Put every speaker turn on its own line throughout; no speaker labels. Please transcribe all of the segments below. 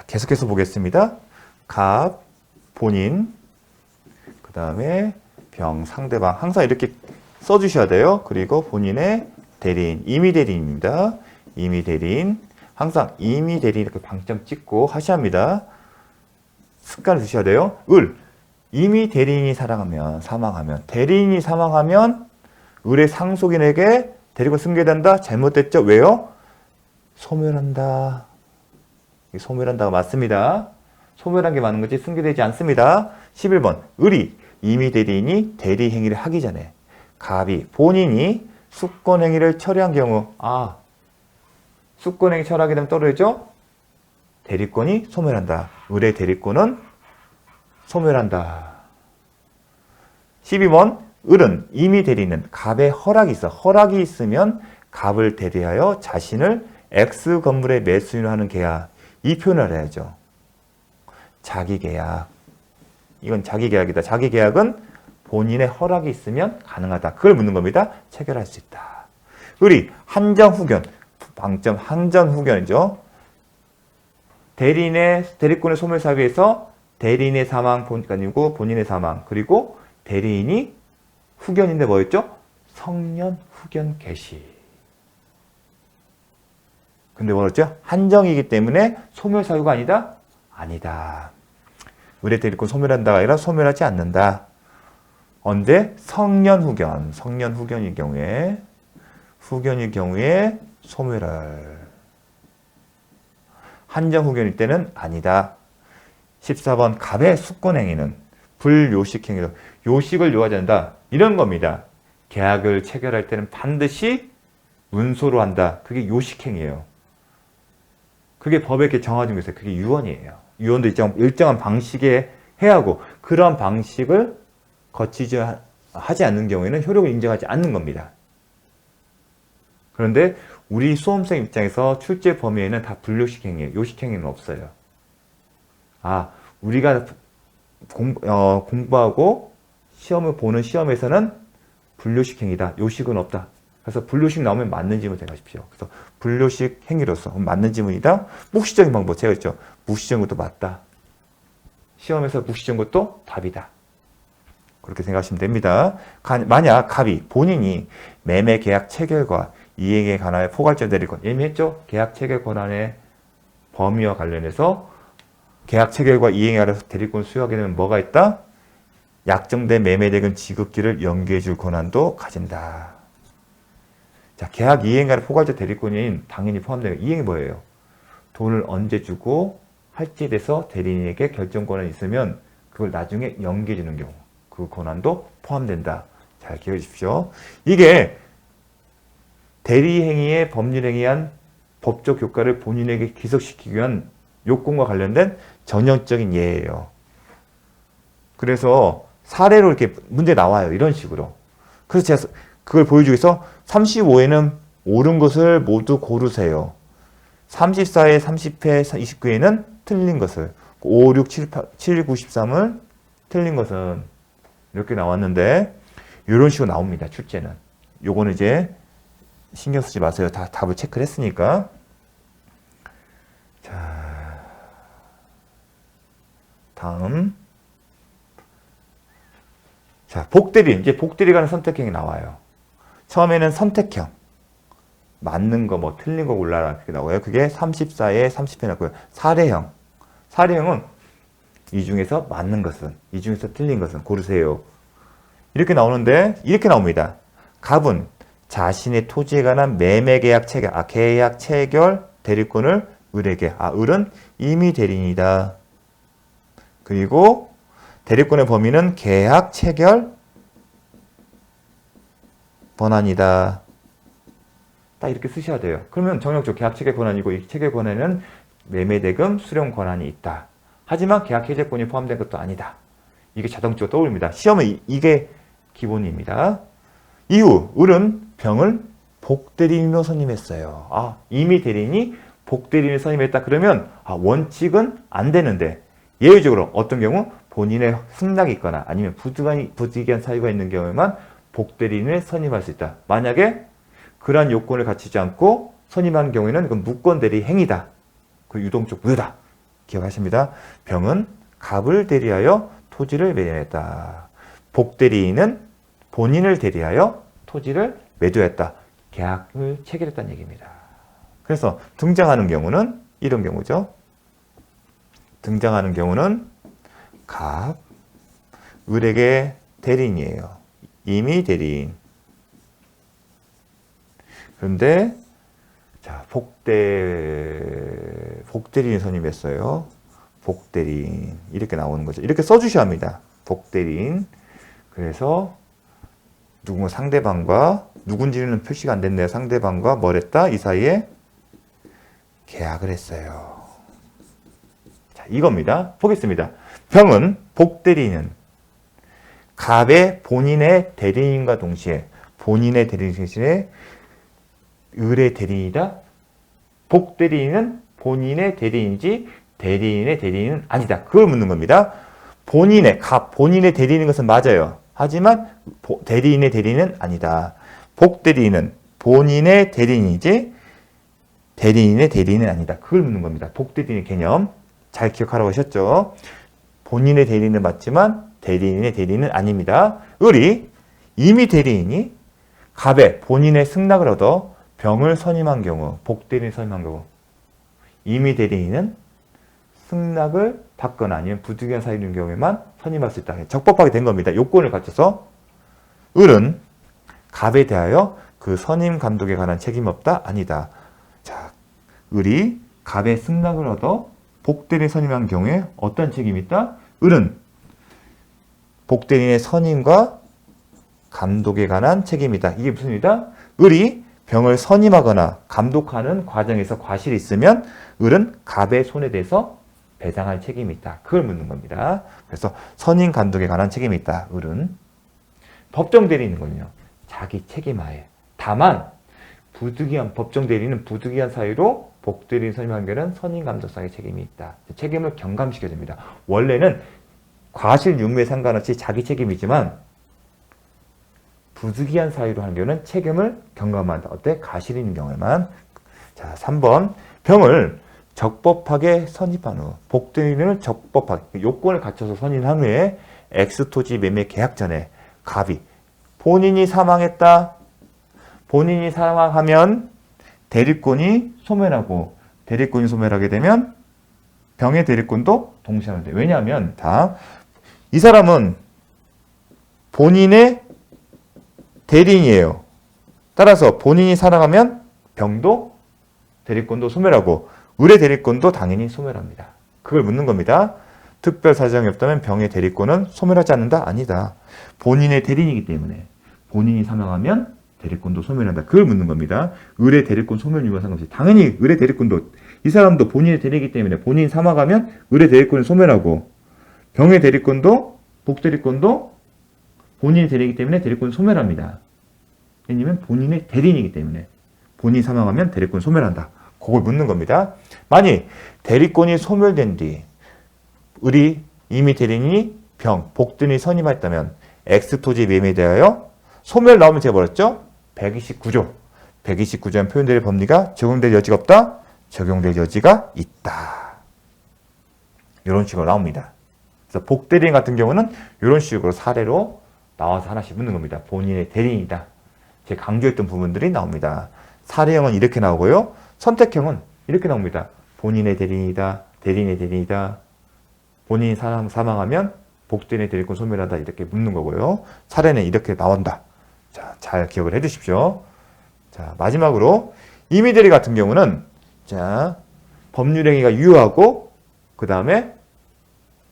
자, 계속해서 보겠습니다. 갑, 본인, 그 다음에 병, 상대방. 항상 이렇게 써주셔야 돼요. 그리고 본인의 대리인, 임의 대리인입니다. 임의 대리인. 항상 임의 대리인 이렇게 방점 찍고 하셔야 합니다. 습관을 주셔야 돼요. 을. 임의 대리인이 사망하면, 대리인이 사망하면 을의 상속인에게 대리권 승계된다? 잘못됐죠? 왜요? 소멸한다. 소멸한다가 맞습니다. 소멸한 게 맞는 거지 승계되지 않습니다. 11번. 을이 임의 대리인이 대리 행위를 하기 전에 갑이 본인이 수권 행위를 처리한 경우 수권 행위 처리하게 되면 떨어지죠? 대리권이 소멸한다. 을의 대리권은 소멸한다. 12번. 을은 임의 대리는 갑의 허락이 있어. 허락이 있으면 갑을 대리하여 자신을 X 건물에 매수인하는 계약. 이 표현을 해야죠. 자기계약. 이건 자기계약이다. 자기계약은 본인의 허락이 있으면 가능하다. 그걸 묻는 겁니다. 체결할 수 있다. 을이 한정후견. 방점 한정후견이죠. 대리권의 소멸 사유에서 대리인의 사망, 아니고 본인의 사망, 그리고 대리인이 후견인데 뭐였죠? 성년 후견 개시. 근데 뭐였죠? 한정이기 때문에 소멸 사유가 아니다? 아니다. 을의 대리권 소멸한다가 아니라 소멸하지 않는다. 언제? 성년 후견. 성년 후견일 경우에 소멸할. 한정 후견일 때는 아니다. 14번. 갑의 수권행위는 불요식행위로 요식을 요하지 않는다. 이런 겁니다. 계약을 체결할 때는 반드시 문서로 한다. 그게 요식행위예요. 그게 법에 이렇게 정해진 게 있어요. 그게 유언이에요. 유언도 일정한 방식에 해야 하고 그런 방식을 거치지 하지 않는 경우에는 효력을 인정하지 않는 겁니다. 그런데 우리 수험생 입장에서 출제 범위에는 다 불요식행위예요. 요식행위는 없어요. 우리가 공부하고 시험을 보는 시험에서는 불요식행위다. 요식은 없다. 그래서 불요식 나오면 맞는 지문 대답하십시오. 그래서 불요식 행위로서 맞는 지문이다. 묵시적인 방법 제가 했죠. 묵시적인 것도 맞다. 시험에서 묵시적인 것도 답이다. 그렇게 생각하시면 됩니다. 만약 갑이 본인이 매매 계약 체결과 이행에 관하여 포괄적 대리권 예미했죠? 계약 체결 권한의 범위와 관련해서 계약 체결과 이행에 관해서 대리권 수여하게 되면 뭐가 있다? 약정된 매매대금 지급기를 연기해 줄 권한도 가진다. 자, 계약 이행에 관한 포괄적 대리권인 당연히 포함되는 이행이 뭐예요? 돈을 언제 주고 할지에 대해서 대리인에게 결정 권한이 있으면 그걸 나중에 연기해 주는 경우 그 권한도 포함된다. 잘 기억해 주십시오. 이게 대리행위의 법률행위한 법적 효과를 본인에게 기속시키기 위한 요건과 관련된 전형적인 예예요. 그래서 사례로 이렇게 문제 나와요. 이런 식으로. 그래서 제가 그걸 보여주기 위해서 35회는 옳은 것을 모두 고르세요. 34회, 30회, 29회는 틀린 것을 5, 6, 7, 8, 7, 9, 13을 틀린 것은 이렇게 나왔는데 이런 식으로 나옵니다. 출제는. 요거는 이제 신경 쓰지 마세요. 다 답을 체크를 했으니까. 자, 다음. 자, 복대리. 이제 복대리 간의 선택형이 나와요. 처음에는 선택형. 맞는 거, 뭐, 틀린 거 골라라. 그렇게 나와요. 그게 34에 30회 나고요. 사례형. 사례형은 이 중에서 맞는 것은, 이 중에서 틀린 것은 고르세요. 이렇게 나오는데, 이렇게 나옵니다. 갑은 자신의 토지에 관한 매매계약 체결, 계약 체결 대리권을 을에게, 을은 임의 대리인이다. 그리고 대리권의 범위는 계약 체결 권한이다. 딱 이렇게 쓰셔야 돼요. 그러면 정형적으로 계약 체결 권한이고 이 체결 권한에는 매매대금 수령 권한이 있다. 하지만 계약 해제권이 포함된 것도 아니다. 이게 자동적으로 떠오릅니다. 시험은 이게 기본입니다. 이후 을은 병을 복대리인으로 선임했어요. 임의 대리인이 복대리인을 선임했다. 그러면 원칙은 안 되는데 예외적으로 어떤 경우 본인의 승낙이 있거나 아니면 부득이한 사유가 있는 경우에만 복대리인을 선임할 수 있다. 만약에 그러한 요건을 갖추지 않고 선임하는 경우에는 이건 무권대리 행위다. 그 유동적 무효다. 기억하십니다. 병은 갑을 대리하여 토지를 매도했다. 복대리인은 본인을 대리하여 토지를 매도했다. 계약을 체결했다는 얘기입니다. 그래서 등장하는 경우는 이런 경우죠. 등장하는 경우는 갑, 을에게 대리인이에요. 이미 대리인. 그런데 자, 복대리인 선임했어요. 복대리인 이렇게 나오는 거죠. 이렇게 써주셔야 합니다. 복대리인. 그래서 누구 상대방과 누군지는 표시가 안 됐네요. 상대방과 뭘 했다? 이 사이에 계약을 했어요. 자, 이겁니다. 보겠습니다. 병은 복대리인은 갑의 본인의 대리인과 동시에 본인의 대리인 대신에 을의 대리인이다. 복대리인은 본인의 대리인이지 대리인의 대리인은 아니다. 그걸 묻는 겁니다. 본인의 대리인인 것은 맞아요. 하지만 대리인의 대리인은 아니다. 복대리인은 본인의 대리인이지 대리인의 대리인은 아니다. 그걸 묻는 겁니다. 복대리인의 개념 잘 기억하라고 하셨죠. 본인의 대리인은 맞지만 대리인의 대리인은 아닙니다. 을이 이미 대리인이 갑에 본인의 승낙을 얻어 병을 선임한 경우, 복대리인을 선임한 경우 이미 대리인은 승낙을 받거나 아니면 부득이한 사유인 경우에만 선임할 수 있다. 적법하게 된 겁니다. 요건을 갖춰서 을은 갑에 대하여 그 선임 감독에 관한 책임이 없다? 아니다. 자, 을이 갑의 승낙을 얻어 복대리인을 선임한 경우에 어떤 책임이 있다? 을은 복대리인의 선임과 감독에 관한 책임이다. 이게 무슨 일이다? 을이 병을 선임하거나 감독하는 과정에서 과실이 있으면 을은 갑의 손에 대해서 배상할 책임이 있다. 그걸 묻는 겁니다. 그래서 선임 감독에 관한 책임이 있다. 을은 법정 대리인은요. 자기 책임하에. 다만 법정 대리인은 부득이한 사유로 복대리인 선임한 경우는 선임 감독상의 책임이 있다. 책임을 경감시켜야 됩니다. 원래는 과실 유무에 상관없이 자기 책임이지만 부득이한 사유로 하는 경우는 책임을 경감한다. 어때? 과실이 있는 경우에만. 자, 3번. 병을 적법하게 선임한 후 복대리인을 적법하게 요건을 갖춰서 선임한 후에 X토지 매매 계약 전에 갑이 본인이 사망했다. 본인이 사망하면 대리권이 소멸하고 대리권이 소멸하게 되면 병의 대리권도 동시에 하면 돼. 왜냐하면 이 사람은 본인의 대리인이에요. 따라서 본인이 사망하면 병도 대리권도 소멸하고 을의 대리권도 당연히 소멸합니다. 그걸 묻는 겁니다. 특별 사정이 없다면 병의 대리권은 소멸하지 않는다? 아니다. 본인의 대리인이기 때문에 본인이 사망하면 대리권도 소멸한다. 그걸 묻는 겁니다. 을의 대리권 소멸 이유와 상관없이 당연히 을의 대리권도 이 사람도 본인의 대리이기 때문에 본인이 사망하면 을의 대리권을 소멸하고 병의 대리권도 복대리권도 본인의 대리이기 때문에 대리권을 소멸합니다. 왜냐면 본인의 대리인이기 때문에 본인이 사망하면 대리권을 소멸한다. 그걸 묻는 겁니다. 만약 대리권이 소멸된 뒤 을이 이미 대리인이 복대리인이 선임했다면 X토지 매매에 대하여 소멸 나오면 제가 뭐랬죠? 129조. 129조는 표현될 법리가 적용될 여지가 없다? 적용될 여지가 있다. 이런 식으로 나옵니다. 그래서 복대리인 같은 경우는 이런 식으로 사례로 나와서 하나씩 묻는 겁니다. 본인의 대리인이다. 제가 강조했던 부분들이 나옵니다. 사례형은 이렇게 나오고요. 선택형은 이렇게 나옵니다. 본인의 대리인이다. 대리인의 대리인이다. 본인이 사망하면 복대리인의 대리권 소멸한다. 이렇게 묻는 거고요. 사례는 이렇게 나온다. 자, 잘 기억을 해 주십시오. 자, 마지막으로 임의대리 같은 경우는 자, 법률행위가 유효하고 그 다음에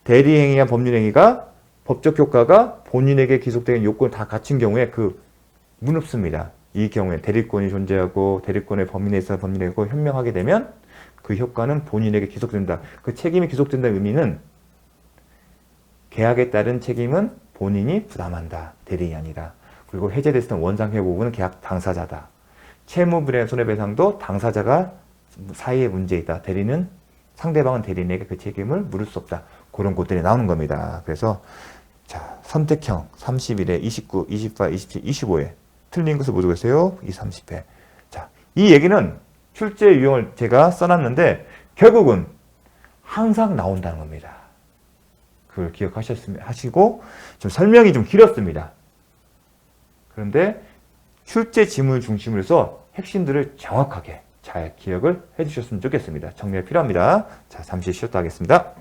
대리행위와 법률행위가 법적 효과가 본인에게 기속되는 요건을 다 갖춘 경우에 무릅습니다. 이 경우에 대리권이 존재하고 대리권의 범위 내에서 법률행위가 현명하게 되면 그 효과는 본인에게 기속된다. 그 책임이 기속된다는 의미는 계약에 따른 책임은 본인이 부담한다. 대리인이 아니라. 그리고 해제됐을 때 원상회복은 계약 당사자다. 채무불이행 손해배상도 당사자가 사이에 문제이다. 상대방은 대리인에게 그 책임을 물을 수 없다. 그런 것들이 나오는 겁니다. 그래서 자, 선택형 31에 29, 24, 27, 25에 틀린 것을 모두 보세요. 이 30회. 자, 이 얘기는 출제 유형을 제가 써놨는데 결국은 항상 나온다는 겁니다. 그걸 기억하시고, 좀 설명이 좀 길었습니다. 그런데 출제 지문을 중심으로 해서 핵심들을 정확하게 잘 기억을 해주셨으면 좋겠습니다. 정리가 필요합니다. 자, 잠시 쉬었다 하겠습니다.